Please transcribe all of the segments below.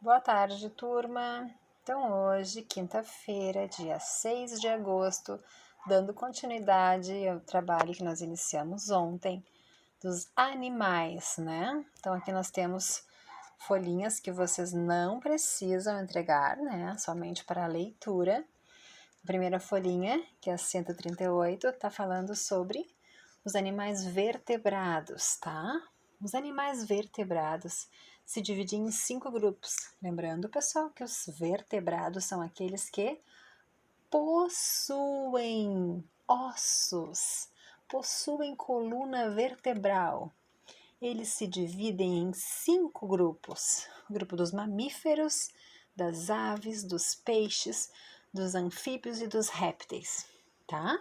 Boa tarde, turma! Então, hoje, quinta-feira, dia 6 de agosto, dando continuidade ao trabalho que nós iniciamos ontem, dos animais, né? Então, aqui nós temos folhinhas que vocês não precisam entregar, né? Somente para a leitura. A primeira folhinha, que é a 138, tá falando sobre os animais vertebrados, tá? Os animais vertebrados se dividem em 5 grupos. Lembrando, pessoal, que os vertebrados são aqueles que possuem ossos, possuem coluna vertebral. Eles se dividem em 5 grupos: o grupo dos mamíferos, das aves, dos peixes, dos anfíbios e dos répteis, tá?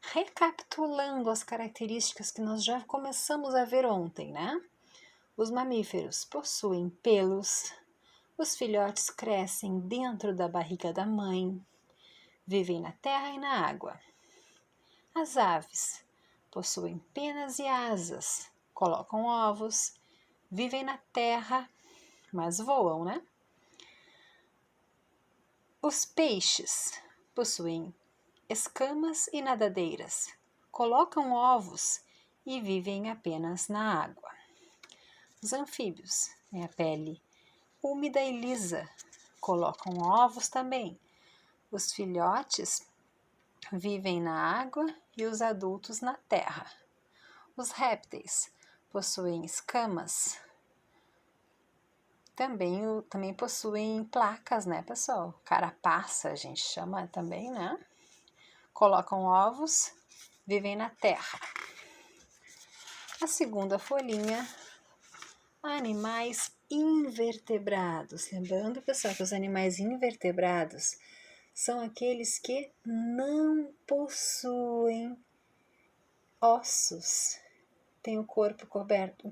Recapitulando as características que nós já começamos a ver ontem, né? Os mamíferos possuem pelos, os filhotes crescem dentro da barriga da mãe, vivem na terra e na água. As aves possuem penas e asas, colocam ovos, vivem na terra, mas voam, né? Os peixes possuem escamas e nadadeiras, colocam ovos e vivem apenas na água. Os anfíbios têm a pele úmida e lisa, colocam ovos também. Os filhotes vivem na água e os adultos na terra. Os répteis possuem escamas, também possuem placas, né, pessoal? Carapaça, a gente chama também, né? Colocam ovos, vivem na terra. A segunda folhinha, animais invertebrados. Lembrando, pessoal, que os animais invertebrados são aqueles que não possuem ossos. Tem o corpo coberto,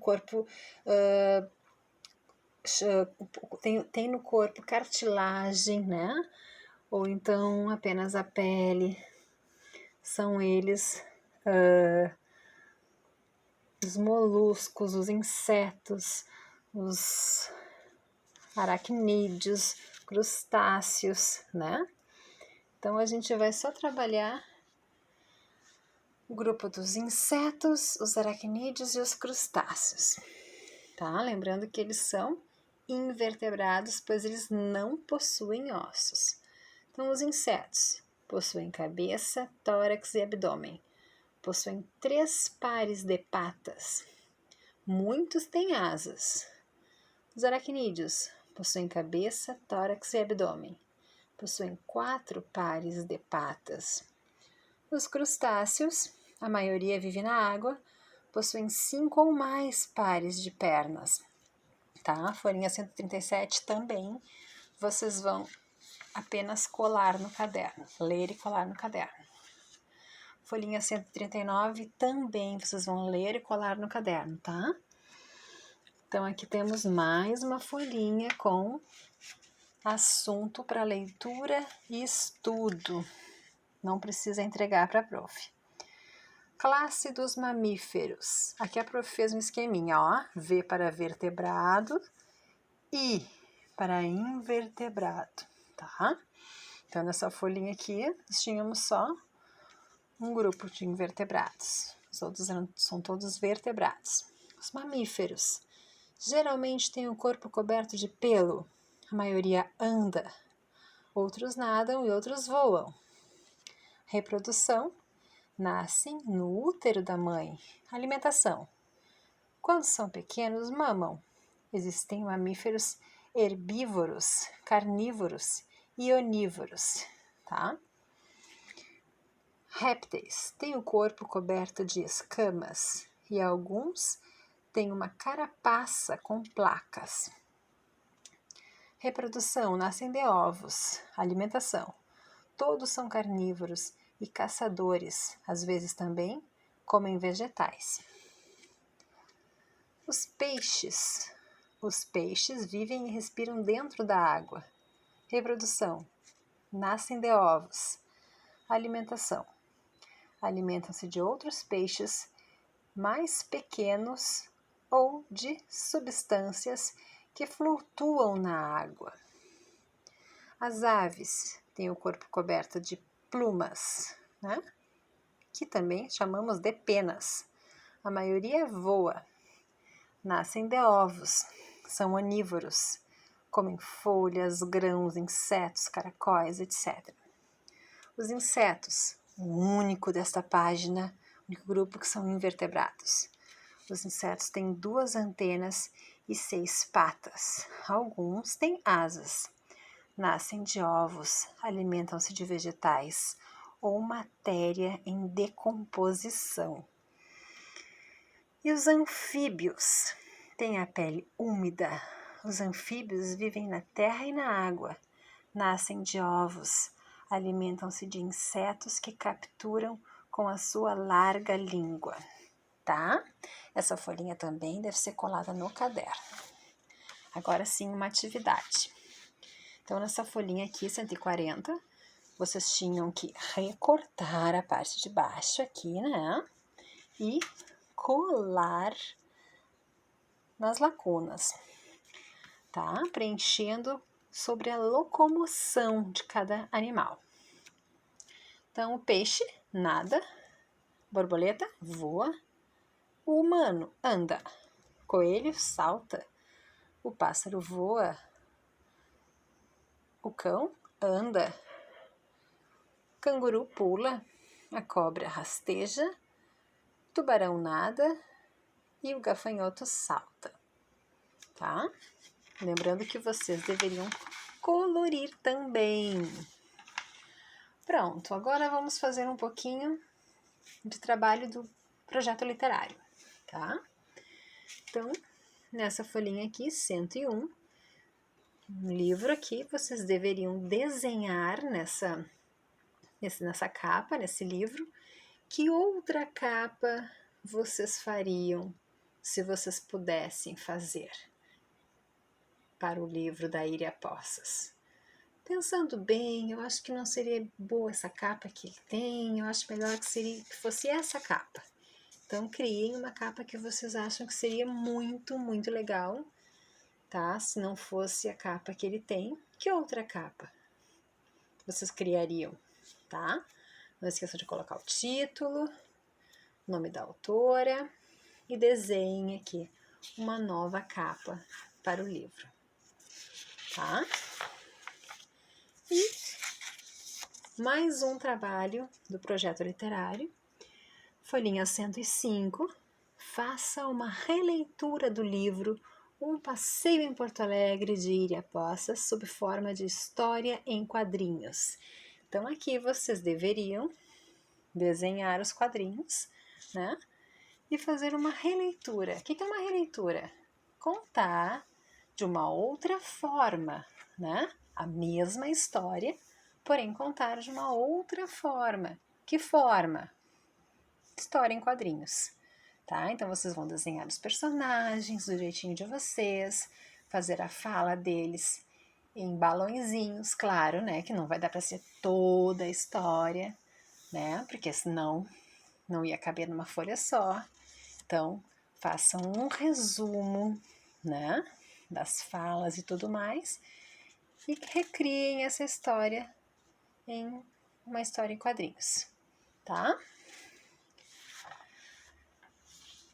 tem no corpo cartilagem, né? Ou então apenas a pele. São eles os moluscos, os insetos, os aracnídeos, crustáceos, né? Então a gente vai só trabalhar o grupo dos insetos, os aracnídeos e os crustáceos, tá? Lembrando que eles são invertebrados, pois eles não possuem ossos. Então, os insetos possuem cabeça, tórax e abdômen. Possuem 3 pares de patas. Muitos têm asas. Os aracnídeos possuem cabeça, tórax e abdômen. Possuem 4 pares de patas. Os crustáceos, a maioria vive na água, possuem 5 ou mais pares de pernas. Tá? Folhinha 137 também, vocês vão apenas colar no caderno, ler e colar no caderno. Folhinha 139 também vocês vão ler e colar no caderno, tá? Então, aqui temos mais uma folhinha com assunto para leitura e estudo. Não precisa entregar para a prof. Classe dos mamíferos. Aqui a prof fez um esqueminha, ó. V para vertebrado, I para invertebrado, tá? Então, nessa folhinha aqui, nós tínhamos só um grupo de invertebrados. Os outros são todos vertebrados. Os mamíferos geralmente têm o corpo coberto de pelo. A maioria anda, outros nadam e outros voam. Reprodução: nascem no útero da mãe. Alimentação: quando são pequenos, mamam. Existem mamíferos herbívoros, carnívoros e onívoros, tá? Répteis têm o corpo coberto de escamas e alguns têm uma carapaça com placas. Reprodução: nascem de ovos. Alimentação: todos são carnívoros e caçadores, às vezes também comem vegetais. Os peixes vivem e respiram dentro da água. Reprodução: nascem de ovos. Alimentação: alimentam-se de outros peixes mais pequenos ou de substâncias que flutuam na água. As aves têm o corpo coberto de plumas, né? Que também chamamos de penas. A maioria voa, nascem de ovos, são onívoros, comem folhas, grãos, insetos, caracóis, etc. Os insetos, o único desta página, o único grupo que são invertebrados. Os insetos têm 2 antenas e 6 patas. Alguns têm asas. Nascem de ovos, alimentam-se de vegetais ou matéria em decomposição. E os anfíbios têm a pele úmida. Os anfíbios vivem na terra e na água. Nascem de ovos, alimentam-se de insetos que capturam com a sua larga língua, tá? Essa folhinha também deve ser colada no caderno. Agora sim, uma atividade. Então, nessa folhinha aqui, 140, vocês tinham que recortar a parte de baixo aqui, né? E colar nas lacunas, tá? Preenchendo sobre a locomoção de cada animal. Então, o peixe nada, borboleta voa, o humano anda, coelho salta, o pássaro voa, o cão anda, o canguru pula, a cobra rasteja, o tubarão nada e o gafanhoto salta, tá? Lembrando que vocês deveriam colorir também. Pronto, agora vamos fazer um pouquinho de trabalho do projeto literário, tá? Então, nessa folhinha aqui, 101, no livro aqui, vocês deveriam desenhar nessa capa, nesse livro, que outra capa vocês fariam se vocês pudessem fazer para o livro da Iria Poças. Pensando bem, eu acho que não seria boa essa capa que ele tem, eu acho melhor que fosse essa capa. Então, criem uma capa que vocês acham que seria muito, muito legal, tá? Se não fosse a capa que ele tem, que outra capa vocês criariam, tá? Não esqueçam de colocar o título, o nome da autora e desenhe aqui uma nova capa para o livro, tá? E mais um trabalho do projeto literário, folhinha 105, faça uma releitura do livro Um Passeio em Porto Alegre de Iria Poças sob forma de história em quadrinhos. Então aqui vocês deveriam desenhar os quadrinhos, né? E fazer uma releitura. O que é uma releitura? Contar de uma outra forma, né? A mesma história, porém contar de uma outra forma. Que forma? História em quadrinhos, tá? Então vocês vão desenhar os personagens do jeitinho de vocês, fazer a fala deles em balõezinhos, claro, né? Que não vai dar para ser toda a história, né? Porque senão não ia caber numa folha só. Então, façam um resumo, né? Das falas e tudo mais e recriem essa história em uma história em quadrinhos, tá?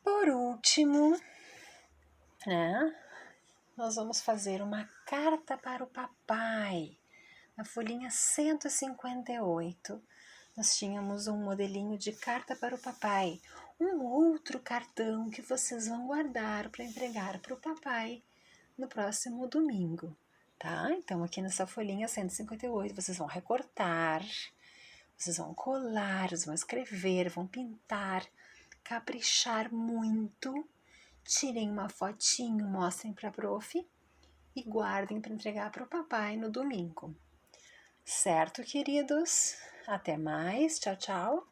Por último, né, nós vamos fazer uma carta para o papai. Na folhinha 158, nós tínhamos um modelinho de carta para o papai. Um outro cartão que vocês vão guardar para entregar para o papai no próximo domingo, tá? Então, aqui nessa folhinha 158, vocês vão recortar, vocês vão colar, vocês vão escrever, vão pintar, caprichar muito, tirem uma fotinho, mostrem para a prof e guardem para entregar para o papai no domingo. Certo, queridos? Até mais, tchau, tchau!